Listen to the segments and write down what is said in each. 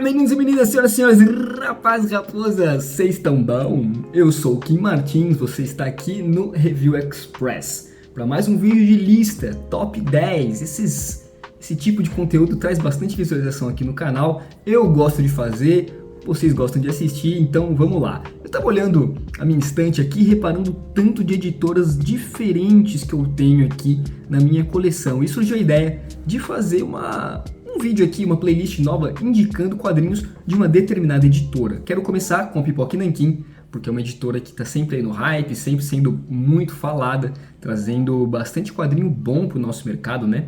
Meninos e meninas, senhoras e senhores, rapazes e raposas, vocês estão bom? Eu sou o Kim Martins, você está aqui no Review Express para mais um vídeo de lista, top 10, esse tipo de conteúdo traz bastante visualização aqui no canal, eu gosto de fazer, vocês gostam de assistir, então vamos lá. Eu estava olhando a minha estante aqui, reparando o tanto de editoras diferentes que eu tenho aqui na minha coleção, e surgiu a ideia de fazer um vídeo aqui, uma playlist nova indicando quadrinhos de uma determinada editora. Quero começar com a Pipoca Nanquim, porque é uma editora que está sempre aí no hype, sempre sendo muito falada, trazendo bastante quadrinho bom para o nosso mercado, né?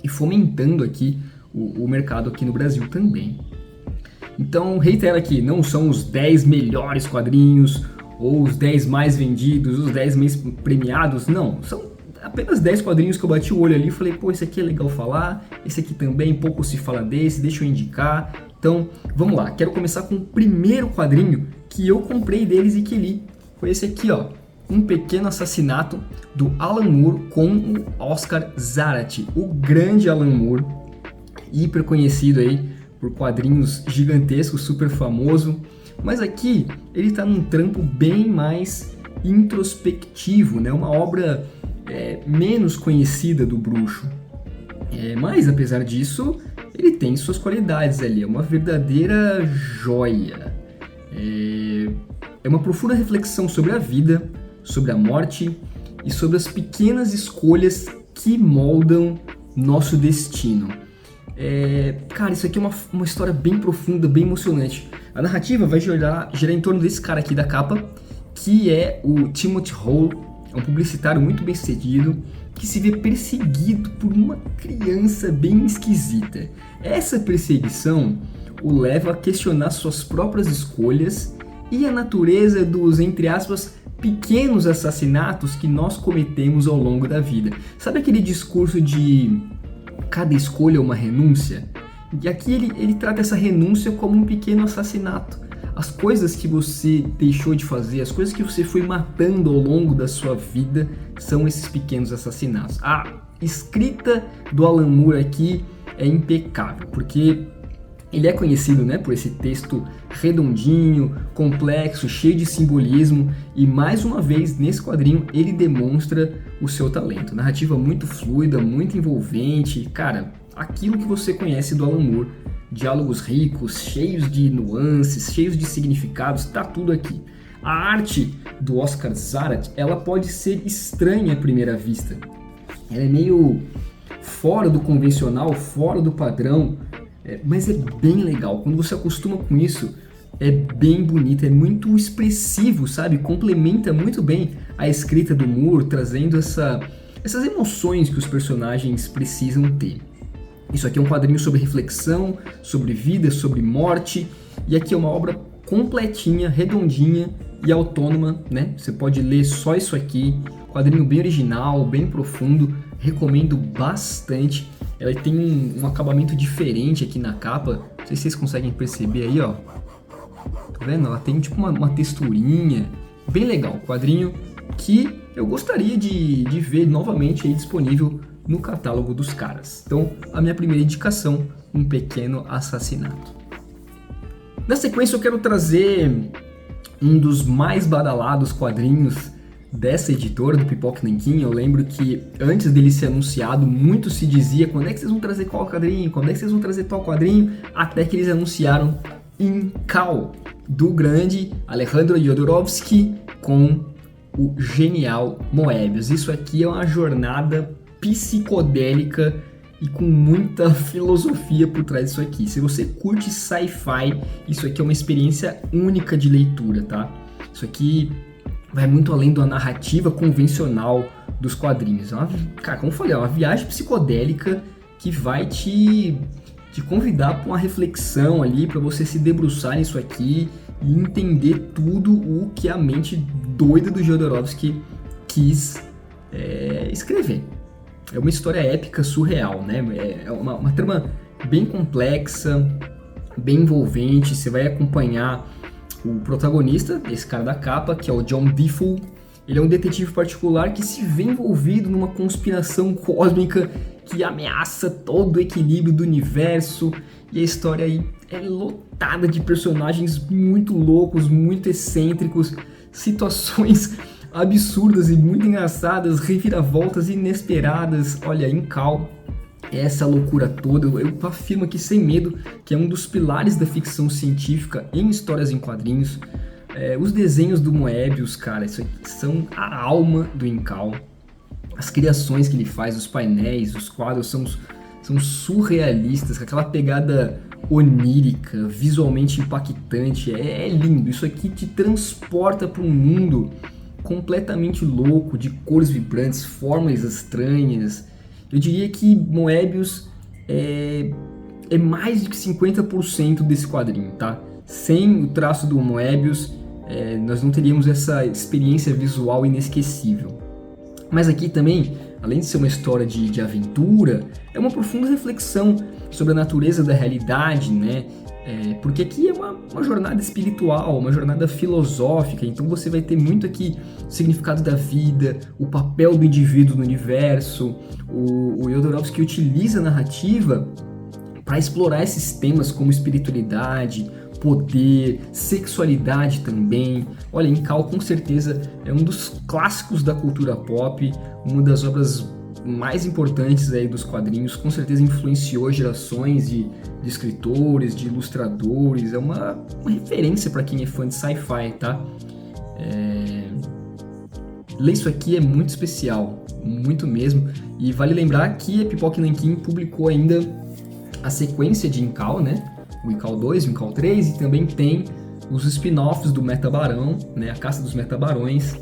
E fomentando aqui o mercado aqui no Brasil também. Então, reitero aqui, não são os 10 melhores quadrinhos, ou os 10 mais vendidos, os 10 mais premiados, não, são apenas 10 quadrinhos que eu bati o olho ali e falei, pô, esse aqui é legal falar, esse aqui também, pouco se fala desse, deixa eu indicar. Então, vamos lá, quero começar com o primeiro quadrinho que eu comprei deles e que li. Foi esse aqui, ó, Um Pequeno Assassinato, do Alan Moore com o Oscar Zarat, o grande Alan Moore, hiper conhecido aí por quadrinhos gigantescos, super famoso. Mas aqui ele tá num trampo bem mais introspectivo, né? Uma obra menos conhecida do bruxo, mas apesar disso ele tem suas qualidades ali, é uma verdadeira joia, é uma profunda reflexão sobre a vida, sobre a morte e sobre as pequenas escolhas que moldam nosso destino. Cara, isso aqui é uma história bem profunda, bem emocionante. A narrativa vai girar em torno desse cara aqui da capa, que é o Timothy Hall. É um publicitário muito bem sucedido que se vê perseguido por uma criança bem esquisita. Essa perseguição o leva a questionar suas próprias escolhas e a natureza dos, entre aspas, pequenos assassinatos que nós cometemos ao longo da vida. Sabe aquele discurso de cada escolha é uma renúncia? E aqui ele trata essa renúncia como um pequeno assassinato. As coisas que você deixou de fazer, as coisas que você foi matando ao longo da sua vida são esses pequenos assassinatos. A escrita do Alan Moore aqui é impecável, porque ele é conhecido, né, por esse texto redondinho, complexo, cheio de simbolismo, e mais uma vez nesse quadrinho ele demonstra o seu talento. Narrativa muito fluida, muito envolvente, cara, aquilo que você conhece do Alan Moore. Diálogos ricos, cheios de nuances, cheios de significados, tá tudo aqui. A arte do Oscar Zarat, ela pode ser estranha à primeira vista. Ela é meio fora do convencional, fora do padrão, mas é bem legal. Quando você acostuma com isso, é bem bonito, é muito expressivo, sabe? Complementa muito bem a escrita do Moore, trazendo essas emoções que os personagens precisam ter. Isso aqui é um quadrinho sobre reflexão, sobre vida, sobre morte, e aqui é uma obra completinha, redondinha e autônoma, né? Você pode ler só isso aqui, quadrinho bem original, bem profundo, recomendo bastante. Ela tem um acabamento diferente aqui na capa, não sei se vocês conseguem perceber aí, ó. Tá vendo? Ela tem tipo uma texturinha, bem legal, quadrinho que eu gostaria de ver novamente aí disponível no catálogo dos caras. Então, a minha primeira indicação, Um Pequeno Assassinato. Na sequência, eu quero trazer um dos mais badalados quadrinhos dessa editora, do Pipoca Nanquim. Eu lembro que antes dele ser anunciado, muito se dizia quando é que vocês vão trazer qual quadrinho, quando é que vocês vão trazer tal quadrinho, até que eles anunciaram Incal, do grande Alejandro Jodorowsky com o genial Moebius. Isso aqui é uma jornada psicodélica e com muita filosofia por trás disso aqui. Se você curte sci-fi, isso aqui é uma experiência única de leitura, tá? Isso aqui vai muito além da narrativa convencional dos quadrinhos. Cara, como eu falei, é uma viagem psicodélica que vai te convidar para uma reflexão ali, para você se debruçar nisso aqui e entender tudo o que a mente doida do Jodorowsky quis escrever. É uma história épica, surreal, né? É uma trama bem complexa, bem envolvente. Você vai acompanhar o protagonista, esse cara da capa, que é o John Defoe. Ele é um detetive particular que se vê envolvido numa conspiração cósmica que ameaça todo o equilíbrio do universo e a história aí é lotada de personagens muito loucos, muito excêntricos, situações absurdas e muito engraçadas, reviravoltas inesperadas. Olha, Incal, essa loucura toda, eu afirmo aqui sem medo que é um dos pilares da ficção científica em histórias em quadrinhos. Os desenhos do Moebius, cara, isso aqui são a alma do Incal. As criações que ele faz, os painéis, os quadros são surrealistas, com aquela pegada onírica, visualmente impactante, é lindo. Isso aqui te transporta para um mundo completamente louco, de cores vibrantes, formas estranhas. Eu diria que Moebius é mais de 50% desse quadrinho, tá? Sem o traço do Moebius, nós não teríamos essa experiência visual inesquecível. Mas aqui também, além de ser uma história de aventura, é uma profunda reflexão sobre a natureza da realidade, né? Porque aqui é uma jornada espiritual, uma jornada filosófica, então você vai ter muito aqui o significado da vida, o papel do indivíduo no universo. O Jodorowsky utiliza a narrativa para explorar esses temas como espiritualidade, poder, sexualidade também. Olha, Incal com certeza é um dos clássicos da cultura pop, uma das obras mais importantes aí dos quadrinhos, com certeza influenciou gerações de escritores, de ilustradores, é uma referência para quem é fã de sci-fi, tá? Ler isso aqui é muito especial, muito mesmo, e vale lembrar que a Pipoca Nanquim publicou ainda a sequência de Incal, né? O Incal 2, o Incal 3, e também tem os spin-offs do Metabarão, né? A Caça dos Metabarões,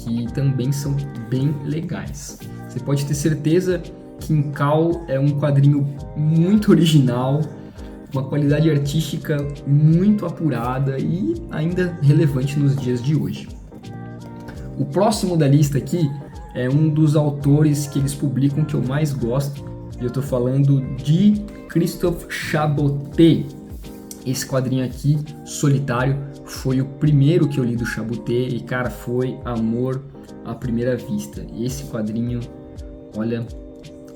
que também são bem legais. Você pode ter certeza que Incal é um quadrinho muito original, uma qualidade artística muito apurada e ainda relevante nos dias de hoje. O próximo da lista aqui é um dos autores que eles publicam que eu mais gosto, e eu estou falando de Christophe Chaboté. Esse quadrinho aqui, Solitário, foi o primeiro que eu li do Chaboté e, cara, foi amor à primeira vista. Esse quadrinho, olha,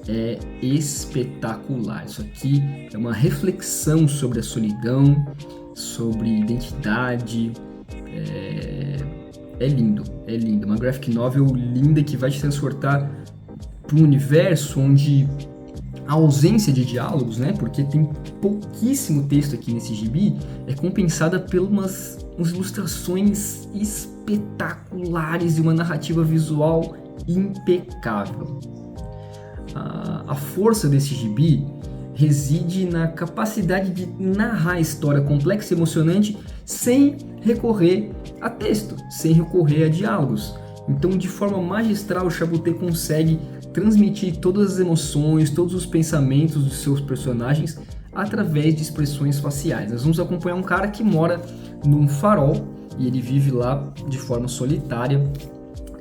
é espetacular. Isso aqui é uma reflexão sobre a solidão, sobre identidade. É lindo, é lindo. Uma graphic novel linda que vai te transportar para um universo onde a ausência de diálogos, né, porque tem pouquíssimo texto aqui nesse gibi, é compensada por umas ilustrações espetaculares e uma narrativa visual impecável. A força desse gibi reside na capacidade de narrar a história complexa e emocionante sem recorrer a texto, sem recorrer a diálogos. Então, de forma magistral, o Chaboté consegue transmitir todas as emoções, todos os pensamentos dos seus personagens através de expressões faciais. Nós vamos acompanhar um cara que mora num farol e ele vive lá de forma solitária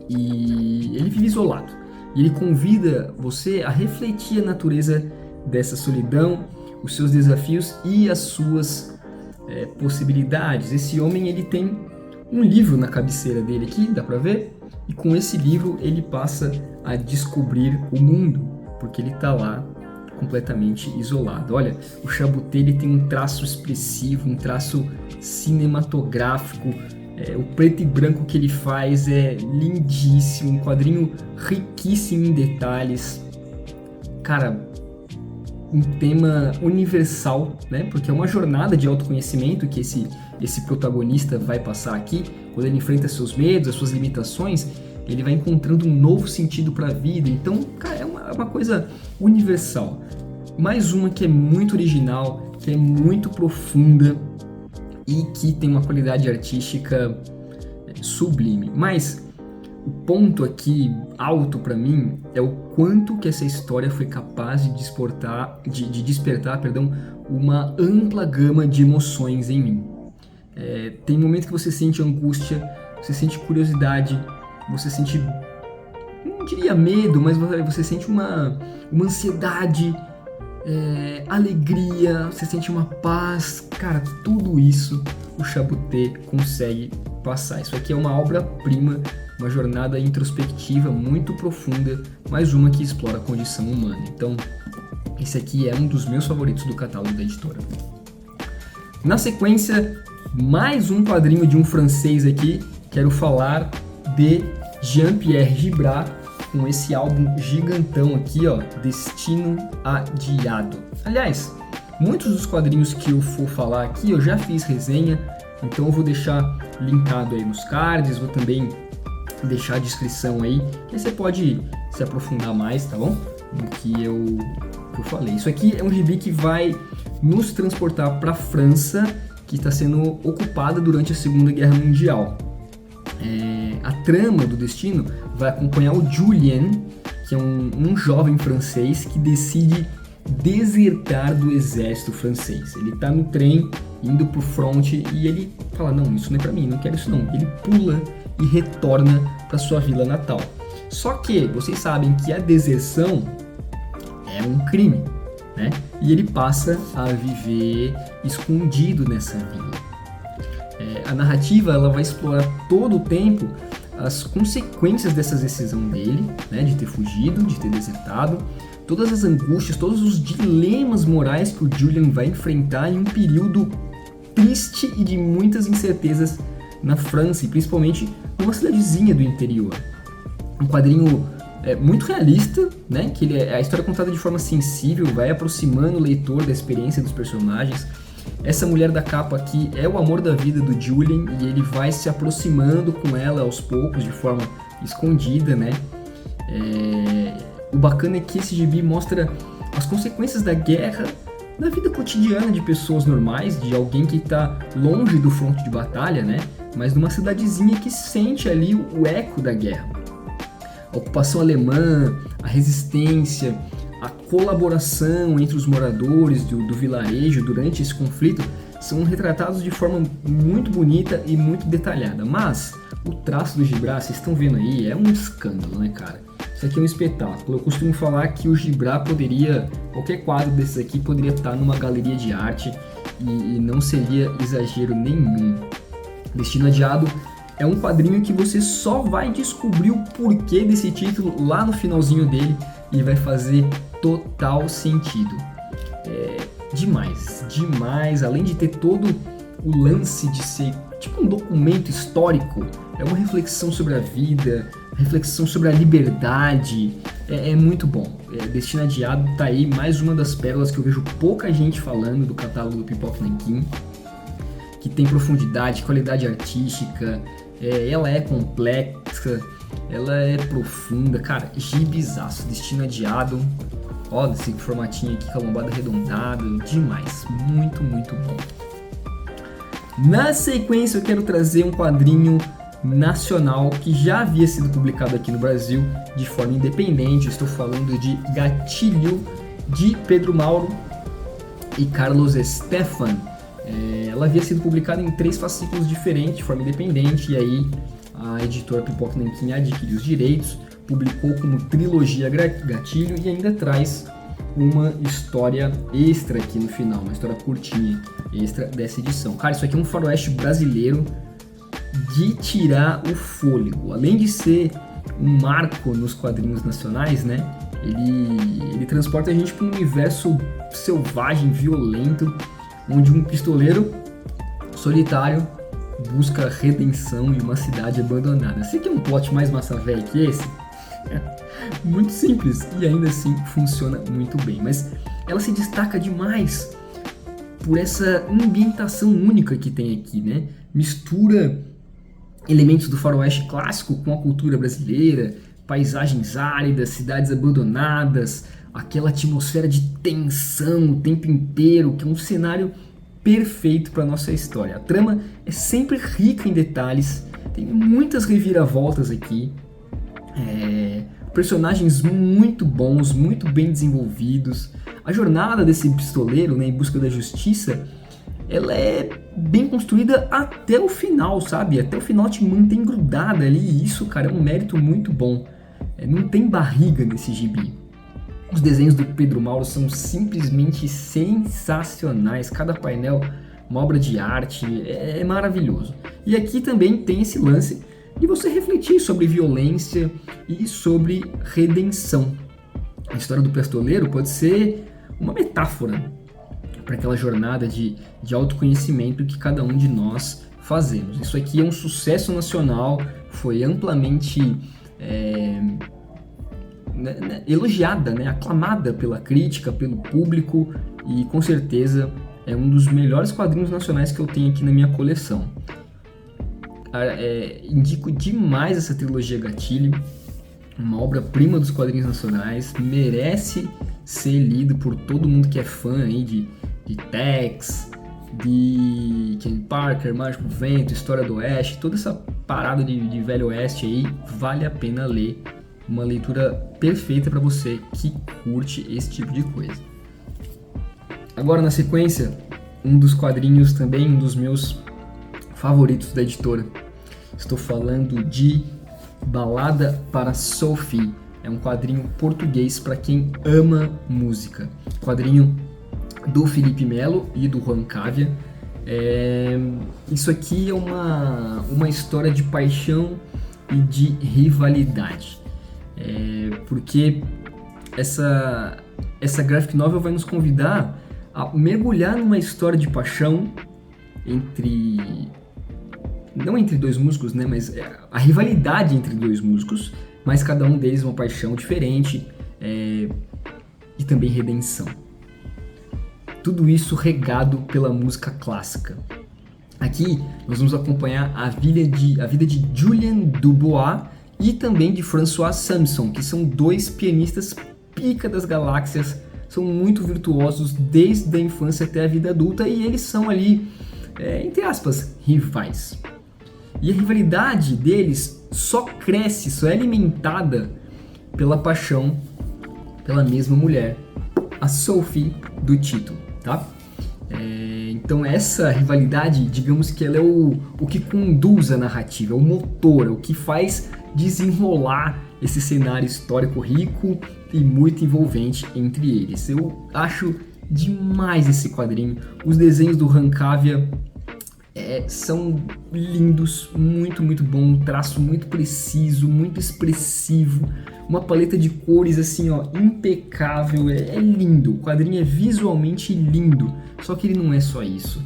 e ele vive isolado. E ele convida você a refletir a natureza dessa solidão, os seus desafios e as suas possibilidades. Esse homem, ele tem um livro na cabeceira dele aqui, dá pra ver? E com esse livro ele passa a descobrir o mundo, porque ele está lá completamente isolado. Olha, o Chaboté, ele tem um traço expressivo, um traço cinematográfico, o preto e branco que ele faz é lindíssimo, um quadrinho riquíssimo em detalhes. Cara, um tema universal, né? Porque é uma jornada de autoconhecimento que esse protagonista vai passar aqui. Quando ele enfrenta seus medos, as suas limitações, ele vai encontrando um novo sentido para a vida. Então, cara, é uma coisa universal. Mais uma que é muito original, que é muito profunda e que tem uma qualidade artística sublime. Mas o ponto aqui alto para mim é o quanto que essa história foi capaz de despertar, uma ampla gama de emoções em mim. Tem momentos que você sente angústia, você sente curiosidade, você sente, não diria medo, mas você sente uma ansiedade, alegria, você sente uma paz. Cara, tudo isso o Chaboté consegue passar. Isso aqui é uma obra-prima, uma jornada introspectiva muito profunda, mais uma que explora a condição humana. Então, Esse aqui é um dos meus favoritos do catálogo da editora. Na sequência, mais um quadrinho de um francês aqui. Quero falar de Jean-Pierre Gibrat com esse álbum gigantão aqui, ó, Destino Adiado. Aliás, muitos dos quadrinhos que eu for falar aqui eu já fiz resenha, então eu vou deixar linkado aí nos cards, vou também deixar a descrição aí, que aí você pode se aprofundar mais, tá bom? No que eu falei. Isso aqui é um gibi que vai nos transportar para a França, que está sendo ocupada durante a Segunda Guerra Mundial. A trama do Destino vai acompanhar o Julien, que é um jovem francês que decide desertar do exército francês. Ele está no trem, indo pro front, e ele fala, não, isso não é para mim, não quero isso não. Ele pula e retorna para sua vila natal. Só que vocês sabem que a deserção é um crime, né? E ele passa a viver escondido nessa vila. A narrativa ela vai explorar todo o tempo as consequências dessa decisão dele, né, de ter fugido, de ter desertado, todas as angústias, todos os dilemas morais que o Julien vai enfrentar em um período triste e de muitas incertezas na França, e principalmente numa cidadezinha do interior. Um quadrinho muito realista, né, que a história é contada de forma sensível, vai aproximando o leitor da experiência dos personagens. Essa mulher da capa aqui é o amor da vida do Julien e ele vai se aproximando com ela aos poucos, de forma escondida, né? O bacana é que esse gibi mostra as consequências da guerra na vida cotidiana de pessoas normais, de alguém que está longe do fronte de batalha, né? Mas numa cidadezinha que sente ali o eco da guerra. A ocupação alemã, a resistência, a colaboração entre os moradores do vilarejo durante esse conflito são retratados de forma muito bonita e muito detalhada. Mas o traço do Gibrat, vocês estão vendo aí, é um escândalo, né, cara? Isso aqui é um espetáculo. Eu costumo falar que o Gibrat qualquer quadro desses aqui poderia estar numa galeria de arte e não seria exagero nenhum. Destino Adiado é um quadrinho que você só vai descobrir o porquê desse título lá no finalzinho dele e vai fazer total sentido. Demais. Além de ter todo o lance de ser tipo um documento histórico, é uma reflexão sobre a vida, reflexão sobre a liberdade. É muito bom. Destino Adiado tá aí, mais uma das pérolas que eu vejo pouca gente falando do catálogo do Pipoca Nanquim, que tem profundidade, qualidade artística, ela é complexa, ela é profunda, cara, gibizaço. Destino Adiado, ó, desse formatinho aqui com a lombada arredondada, demais, muito bom. Na sequência eu quero trazer um quadrinho nacional que já havia sido publicado aqui no Brasil de forma independente. Estou falando de Gatilho, de Pedro Mauro e Carlos Stefan. Ela havia sido publicada em 3 fascículos diferentes, de forma independente, e aí a editora Pipoca Nanquim adquiriu os direitos, publicou como trilogia Gatilho e ainda traz uma história extra aqui no final, uma história curtinha, extra dessa edição. Cara, isso aqui é um faroeste brasileiro de tirar o fôlego. Além de ser um marco nos quadrinhos nacionais, né? Ele transporta a gente para um universo selvagem, violento, onde um pistoleiro solitário busca redenção em uma cidade abandonada. Você quer um plot mais massa velha que esse? Muito simples e ainda assim funciona muito bem, mas ela se destaca demais por essa ambientação única que tem aqui, né? Mistura elementos do faroeste clássico com a cultura brasileira, paisagens áridas, cidades abandonadas, aquela atmosfera de tensão o tempo inteiro, que é um cenário perfeito para nossa história. A trama é sempre rica em detalhes, tem muitas reviravoltas aqui, personagens muito bons, muito bem desenvolvidos. A jornada desse pistoleiro, né, em busca da justiça, ela é bem construída até o final, sabe? Até o final te mantém grudada ali, e isso, cara, é um mérito muito bom. Não tem barriga nesse gibi. Os desenhos do Pedro Mauro são simplesmente sensacionais, cada painel uma obra de arte, é maravilhoso. E aqui também tem esse lance de você refletir sobre violência e sobre redenção. A história do pistoleiro pode ser uma metáfora para aquela jornada de autoconhecimento que cada um de nós fazemos. Isso aqui é um sucesso nacional, foi amplamente elogiada, né, aclamada pela crítica, pelo público, e com certeza é um dos melhores quadrinhos nacionais que eu tenho aqui na minha coleção. Indico demais essa trilogia Gatilho, uma obra-prima dos quadrinhos nacionais, merece ser lido por todo mundo que é fã aí de Tex, de Ken Parker, Mágico Vento, História do Oeste, toda essa parada de Velho Oeste aí, vale a pena ler. Uma leitura perfeita para você que curte esse tipo de coisa. Agora, na sequência, um dos quadrinhos também, um dos meus favoritos da editora. Estou falando de Balada para Sophie. É um quadrinho português para quem ama música. Quadrinho do Felipe Melo e do Juan Cavia. Isso aqui é uma história de paixão e de rivalidade. Porque essa graphic novel vai nos convidar a mergulhar numa história de paixão não entre dois músicos, né, mas a rivalidade entre dois músicos, mas cada um deles uma paixão diferente, e também redenção. Tudo isso regado pela música clássica. Aqui nós vamos acompanhar a vida de Julien Dubois e também de François Samson, que são dois pianistas pica das galáxias, são muito virtuosos desde a infância até a vida adulta, e eles são ali, entre aspas, rivais. E a rivalidade deles só cresce, só é alimentada pela paixão pela mesma mulher, a Sophie do título, tá? Então essa rivalidade, digamos que ela é o que conduz a narrativa, é o motor, é o que faz desenrolar esse cenário histórico rico e muito envolvente entre eles. Eu acho demais esse quadrinho. Os desenhos do Juan Cavia são lindos, muito, muito bom, um traço muito preciso, muito expressivo, uma paleta de cores assim, ó, impecável, é lindo, o quadrinho é visualmente lindo, só que ele não é só isso.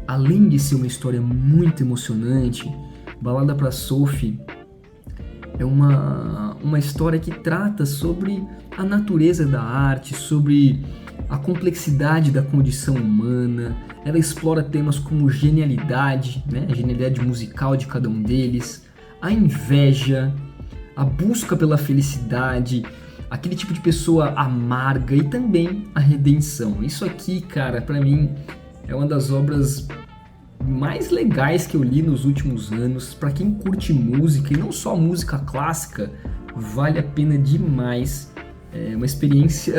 Além de ser uma história muito emocionante, Balada para Sophie é uma história que trata sobre a natureza da arte, sobre a complexidade da condição humana. Ela explora temas como genialidade, né? A genialidade musical de cada um deles, a inveja, a busca pela felicidade, aquele tipo de pessoa amarga e também a redenção. Isso aqui, cara, pra mim é uma das obras mais legais que eu li nos últimos anos. Pra quem curte música e não só música clássica, vale a pena demais. É uma experiência,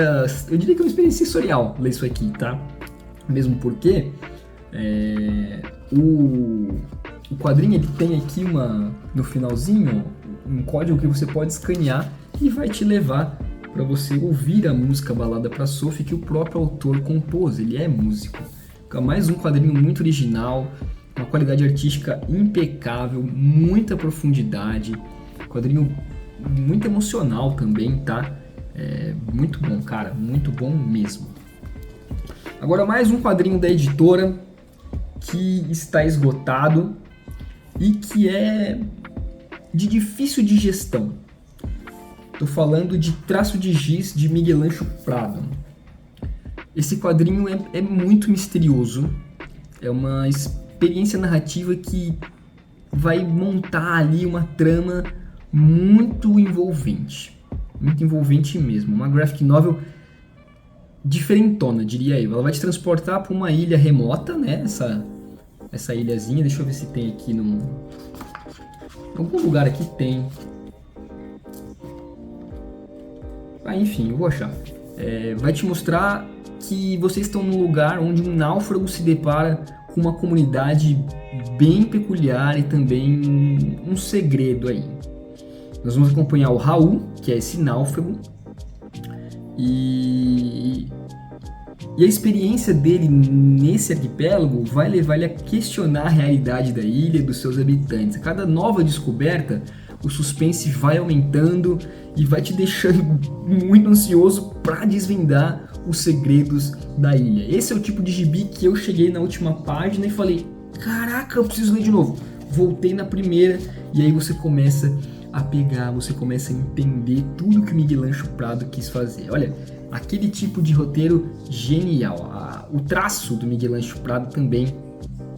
eu diria que é uma experiência sensorial ler isso aqui, tá? Mesmo porque o quadrinho ele tem aqui no finalzinho um código que você pode escanear e vai te levar para você ouvir a música Balada para Sophie que o próprio autor compôs. Ele é músico. Mais um quadrinho muito original, uma qualidade artística impecável, muita profundidade, quadrinho muito emocional também, tá? Muito bom, cara, muito bom mesmo. Agora mais um quadrinho da editora que está esgotado e que é de difícil digestão. Estou falando de Traço de Giz de Miguel Ângelo Prado. Esse quadrinho é muito misterioso, é uma experiência narrativa que vai montar ali uma trama muito envolvente mesmo, uma graphic novel diferentona, diria eu. Ela vai te transportar para uma ilha remota, né, essa ilhazinha, deixa eu ver se tem aqui em algum lugar aqui tem. Enfim, eu vou achar. Vai te mostrar que vocês estão num lugar onde um náufrago se depara com uma comunidade bem peculiar e também um segredo aí. Nós vamos acompanhar o Raul, que é esse náufrago, e a experiência dele nesse arquipélago vai levar ele a questionar a realidade da ilha e dos seus habitantes. A cada nova descoberta, o suspense vai aumentando e vai te deixando muito ansioso para desvendar Os Segredos da Ilha. Esse é o tipo de gibi que eu cheguei na última página e falei, caraca, eu preciso ler de novo. Voltei na primeira e aí você começa a pegar, você começa a entender tudo que o Miguel Ângelo Prado quis fazer. Olha, aquele tipo de roteiro genial. O traço do Miguel Ângelo Prado também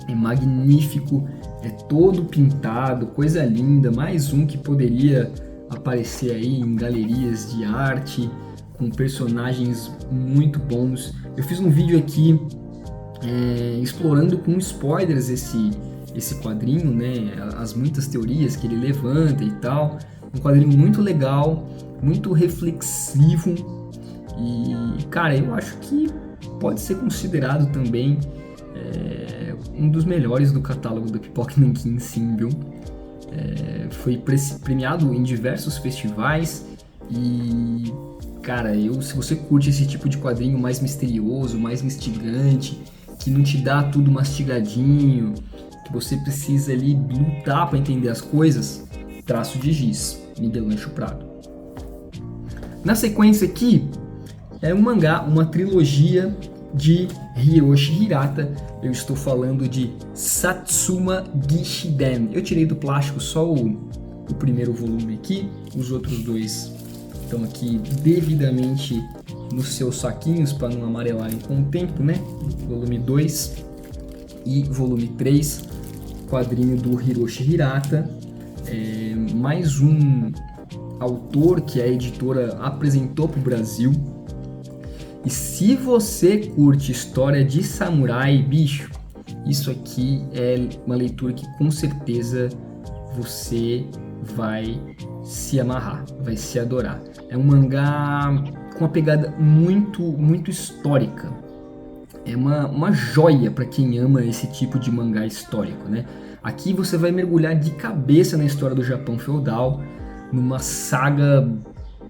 é magnífico, é todo pintado, coisa linda. Mais um que poderia aparecer aí em galerias de arte, com personagens muito bons. Eu fiz um vídeo aqui explorando com spoilers esse quadrinho, né? As muitas teorias que ele levanta e tal. Um quadrinho muito legal, muito reflexivo e, cara, eu acho que pode ser considerado também um dos melhores do catálogo do Pipoca Nanquim, sim, viu? Foi premiado em diversos festivais e, cara, se você curte esse tipo de quadrinho mais misterioso, mais instigante, que não te dá tudo mastigadinho, que você precisa ali lutar para entender as coisas, Traço de Giz, Miguel Ângelo Prado. Na sequência aqui, é um mangá, uma trilogia de Hiroshi Hirata. Eu estou falando de Satsuma Gishiden. Eu tirei do plástico só o primeiro volume aqui, os outros dois estão aqui devidamente nos seus saquinhos para não amarelarem com o tempo, né? Volume 2 e volume 3, quadrinho do Hiroshi Hirata. Mais um autor que a editora apresentou para o Brasil. E se você curte história de samurai, bicho, isso aqui é uma leitura que com certeza você vai se amarrar, vai se adorar. É um mangá com uma pegada muito, muito histórica. É uma joia para quem ama esse tipo de mangá histórico, né? Aqui você vai mergulhar de cabeça na história do Japão feudal, numa saga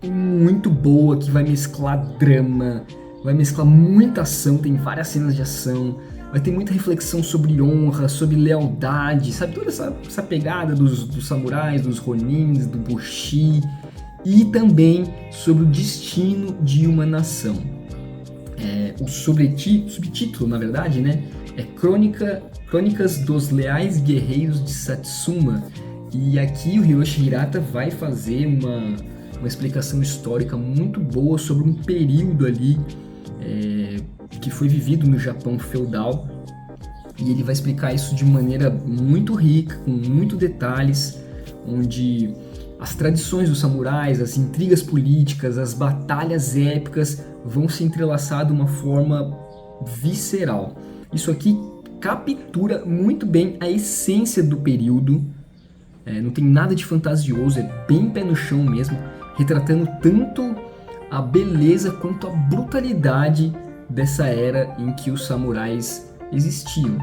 muito boa que vai mesclar drama, vai mesclar muita ação, tem várias cenas de ação, vai ter muita reflexão sobre honra, sobre lealdade, sabe? Toda essa pegada dos samurais, dos ronins, do bushi, e também sobre o destino de uma nação. O subtítulo, na verdade, né, é Crônicas dos Leais Guerreiros de Satsuma, e aqui o Hiroshi Hirata vai fazer uma explicação histórica muito boa sobre um período ali que foi vivido no Japão feudal, e ele vai explicar isso de maneira muito rica, com muitos detalhes, onde as tradições dos samurais, as intrigas políticas, as batalhas épicas vão se entrelaçar de uma forma visceral. Isso aqui captura muito bem a essência do período, não tem nada de fantasioso, é bem pé no chão mesmo, retratando tanto a beleza quanto a brutalidade dessa era em que os samurais existiam.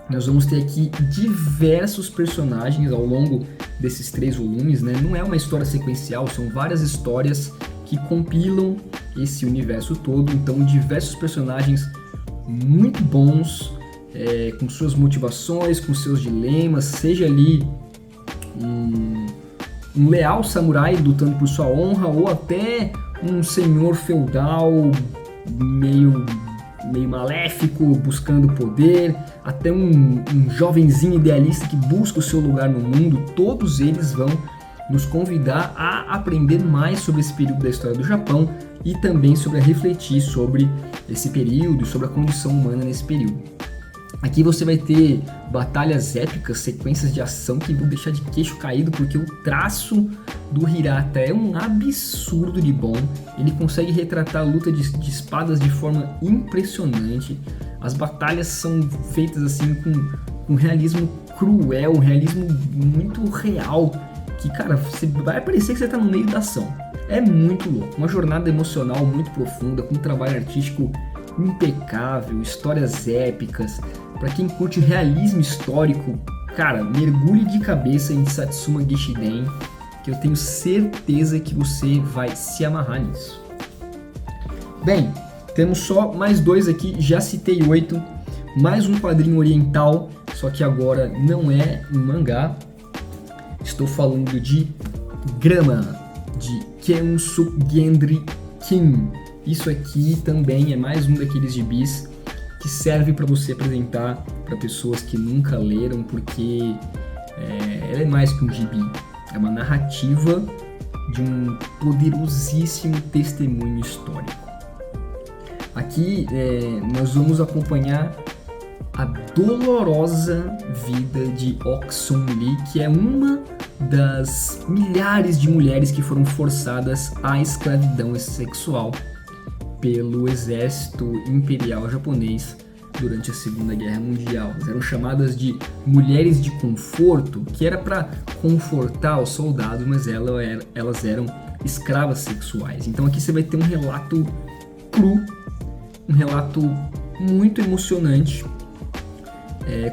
Nós vamos ter aqui diversos personagens ao longo desses 3 volumes, né? Não é uma história sequencial, são várias histórias que compilam esse universo todo, então diversos personagens muito bons, com suas motivações, com seus dilemas, seja ali um leal samurai lutando por sua honra, ou até um senhor feudal meio maléfico, buscando poder, até um jovenzinho idealista que busca o seu lugar no mundo. Todos eles vão nos convidar a aprender mais sobre esse período da história do Japão e também sobre a refletir sobre esse período, sobre a condição humana nesse período. Aqui você vai ter batalhas épicas, sequências de ação que vão deixar de queixo caído, porque o traço do Hirata é um absurdo de bom. Ele consegue retratar a luta de espadas de forma impressionante. As batalhas são feitas assim com um realismo cruel, um realismo muito real, que, cara, vai parecer que você está no meio da ação. É muito louco, uma jornada emocional muito profunda, com um trabalho artístico impecável, histórias épicas. Para quem curte realismo histórico, cara, mergulhe de cabeça em Satsuma Gishiden, que eu tenho certeza que você vai se amarrar nisso. Bem, temos só mais 2 aqui, já citei 8, mais um quadrinho oriental, só que agora não é um mangá. Estou falando de Grama, de Kensuke Gendry Kim. isso aqui também é mais um daqueles gibis que serve para você apresentar para pessoas que nunca leram, porque ela é mais que um gibi, é uma narrativa de um poderosíssimo testemunho histórico. Aqui nós vamos acompanhar a dolorosa vida de Ok Sung Lee, que é uma das milhares de mulheres que foram forçadas à escravidão sexual pelo exército imperial japonês durante a Segunda Guerra Mundial. Elas eram chamadas de mulheres de conforto, que era para confortar os soldados, mas elas eram escravas sexuais. Então aqui você vai ter um relato cru, um relato muito emocionante,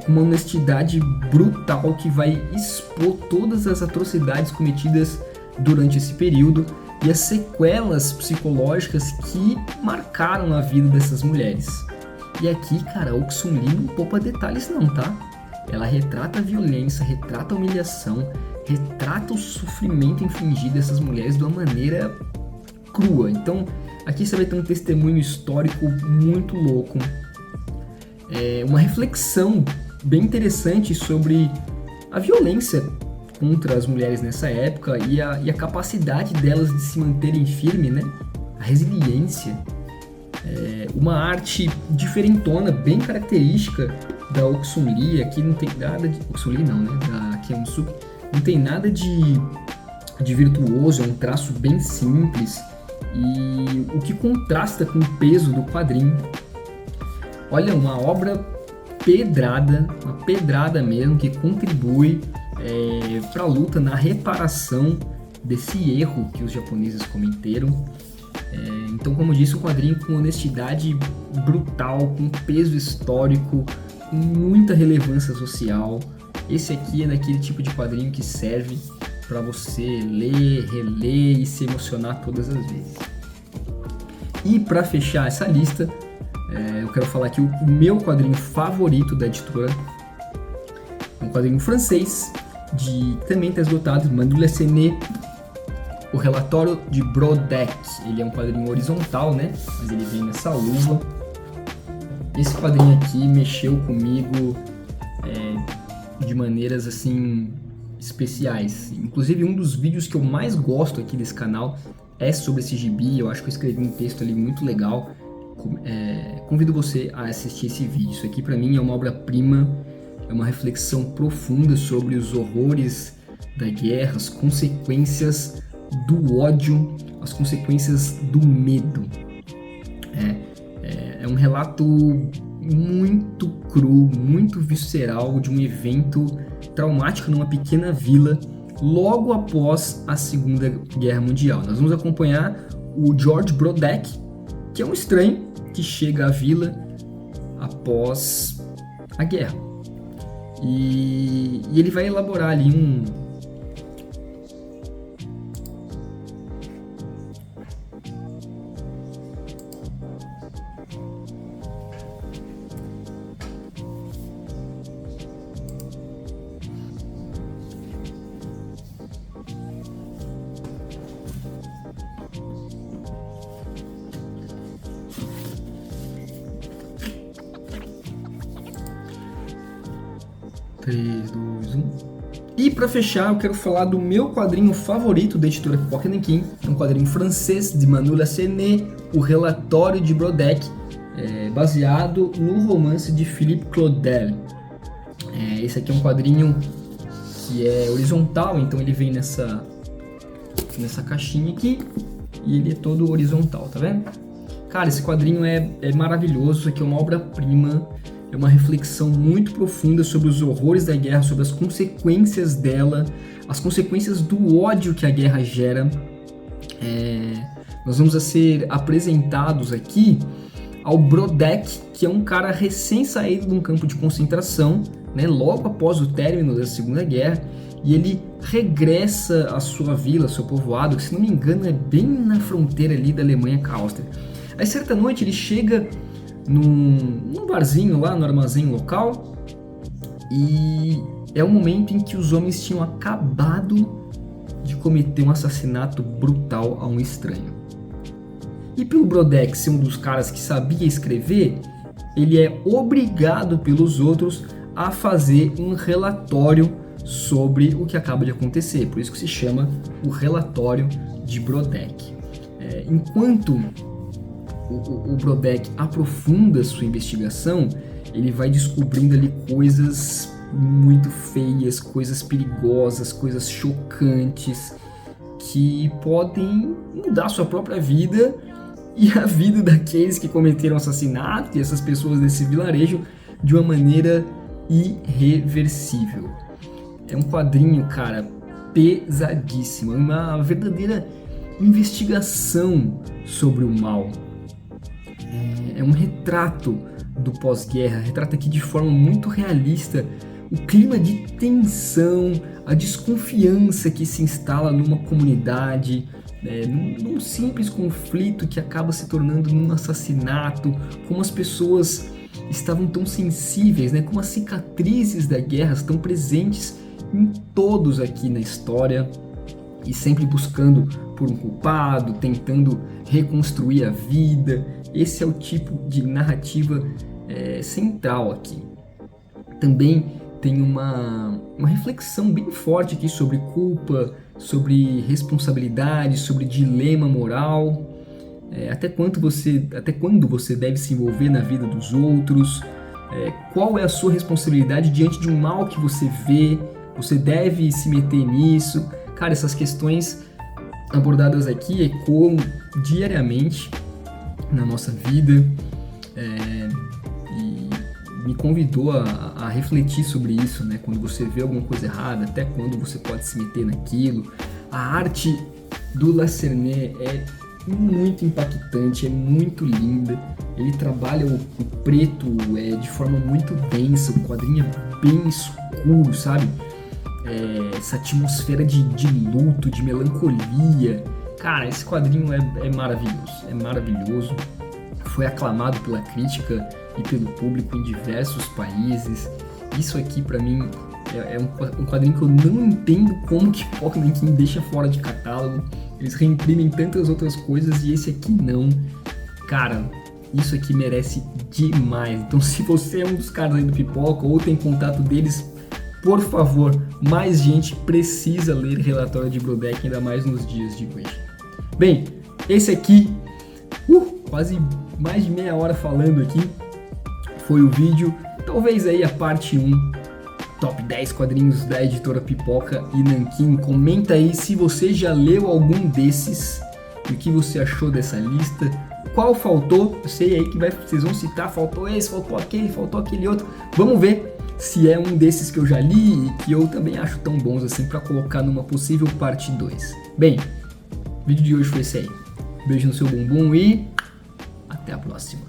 com uma honestidade brutal que vai expor todas as atrocidades cometidas durante esse período e as sequelas psicológicas que marcaram a vida dessas mulheres. E aqui, cara, Ok Sung Lee não poupa detalhes não, tá? Ela retrata a violência, retrata a humilhação, retrata o sofrimento infligido a essas mulheres de uma maneira crua. Então, aqui você vai ter um testemunho histórico muito louco, uma reflexão bem interessante sobre a violência contra as mulheres nessa época e a capacidade delas de se manterem firmes, né? A resiliência, uma arte diferentona, bem característica da Ok Sung Lee. Aqui não tem nada de... Ok Sung Lee não, né? Da Kim Suk. Não tem nada de virtuoso, é um traço bem simples e o que contrasta com o peso do quadrinho. Olha, uma obra pedrada, uma pedrada mesmo, que contribui para a luta na reparação desse erro que os japoneses cometeram. Então, como eu disse, um quadrinho com honestidade brutal, com peso histórico, com muita relevância social. Esse aqui é daquele tipo de quadrinho que serve para você ler, reler e se emocionar todas as vezes. E para fechar essa lista, eu quero falar aqui o meu quadrinho favorito da editora. É um quadrinho francês, que também está esgotado, Manula Sené, o relatório de Brodeck. Ele é um quadrinho horizontal, né? Mas ele vem nessa luva. Esse quadrinho aqui mexeu comigo de maneiras assim especiais. Inclusive, um dos vídeos que eu mais gosto aqui desse canal é sobre esse gibi. Eu acho que eu escrevi um texto ali muito legal. Convido você a assistir esse vídeo. Isso aqui para mim é uma obra-prima, é uma reflexão profunda sobre os horrores da guerra, as consequências do ódio, as consequências do medo. É um relato muito cru, muito visceral de um evento traumático numa pequena vila logo após a Segunda Guerra Mundial. Nós vamos acompanhar o George Brodeck, que é um estranho que chega à vila após a guerra. E ele vai elaborar ali um... E para fechar, eu quero falar do meu quadrinho favorito da editora Pipoca Nanquim. É um quadrinho francês de Manula Sené, o relatório de Brodeck, baseado no romance de Philippe Claudel. Esse aqui é um quadrinho que é horizontal, então ele vem nessa caixinha aqui e ele é todo horizontal, tá vendo? Cara, esse quadrinho é maravilhoso. Isso aqui é uma obra-prima. É uma reflexão muito profunda sobre os horrores da guerra, sobre as consequências dela, as consequências do ódio que a guerra gera. Nós vamos ser apresentados aqui ao Brodeck, que é um cara recém-saído de um campo de concentração, né, logo após o término da Segunda Guerra, e ele regressa à sua vila, ao seu povoado, que, se não me engano, é bem na fronteira ali da Alemanha com a Áustria. Aí, certa noite, ele chega num barzinho lá no armazém local, e é o momento em que os homens tinham acabado de cometer um assassinato brutal a um estranho. E pelo Brodeck ser um dos caras que sabia escrever, ele é obrigado pelos outros a fazer um relatório sobre o que acaba de acontecer. Por isso que se chama o relatório de Brodeck. Enquanto o Brodeck aprofunda sua investigação, ele vai descobrindo ali coisas muito feias, coisas perigosas, coisas chocantes que podem mudar sua própria vida e a vida daqueles que cometeram assassinato e essas pessoas desse vilarejo de uma maneira irreversível. É um quadrinho, cara, pesadíssimo, é uma verdadeira investigação sobre o mal. É um retrato do pós-guerra, retrata aqui de forma muito realista o clima de tensão, a desconfiança que se instala numa comunidade, num simples conflito que acaba se tornando num assassinato, como as pessoas estavam tão sensíveis, como as cicatrizes da guerra estão presentes em todos aqui na história e sempre buscando por um culpado, tentando reconstruir a vida. Esse é o tipo de narrativa central aqui. Também tem uma reflexão bem forte aqui sobre culpa, sobre responsabilidade, sobre dilema moral, até quando você deve se envolver na vida dos outros, qual é a sua responsabilidade diante de um mal que você vê, você deve se meter nisso. Cara, essas questões abordadas aqui ecoam diariamente na nossa vida, e me convidou a refletir sobre isso, quando você vê alguma coisa errada, até quando você pode se meter naquilo. A arte do Lacerné é muito impactante, é muito linda, ele trabalha o preto de forma muito densa, o quadrinho é bem escuro, sabe? Essa atmosfera de luto, de melancolia. Cara, esse quadrinho é maravilhoso, foi aclamado pela crítica e pelo público em diversos países. Isso aqui pra mim é um quadrinho que eu não entendo como que Pokémon King deixa fora de catálogo. Eles reimprimem tantas outras coisas e esse aqui não. Cara, isso aqui merece demais. Então se você é um dos caras aí do Pipoca ou tem contato deles, por favor, mais gente precisa ler Relatório de Brodeck, ainda mais nos dias de hoje. Bem, esse aqui, quase mais de meia hora falando aqui, foi o vídeo, talvez aí a parte 1, top 10 quadrinhos da editora Pipoca e Nanquim. Comenta aí se você já leu algum desses e o que você achou dessa lista, qual faltou. Eu sei aí que vocês vão citar, faltou esse, faltou aquele outro. Vamos ver se é um desses que eu já li e que eu também acho tão bons assim para colocar numa possível parte 2. Bem, o vídeo de hoje foi esse aí. Beijo no seu bumbum e até a próxima.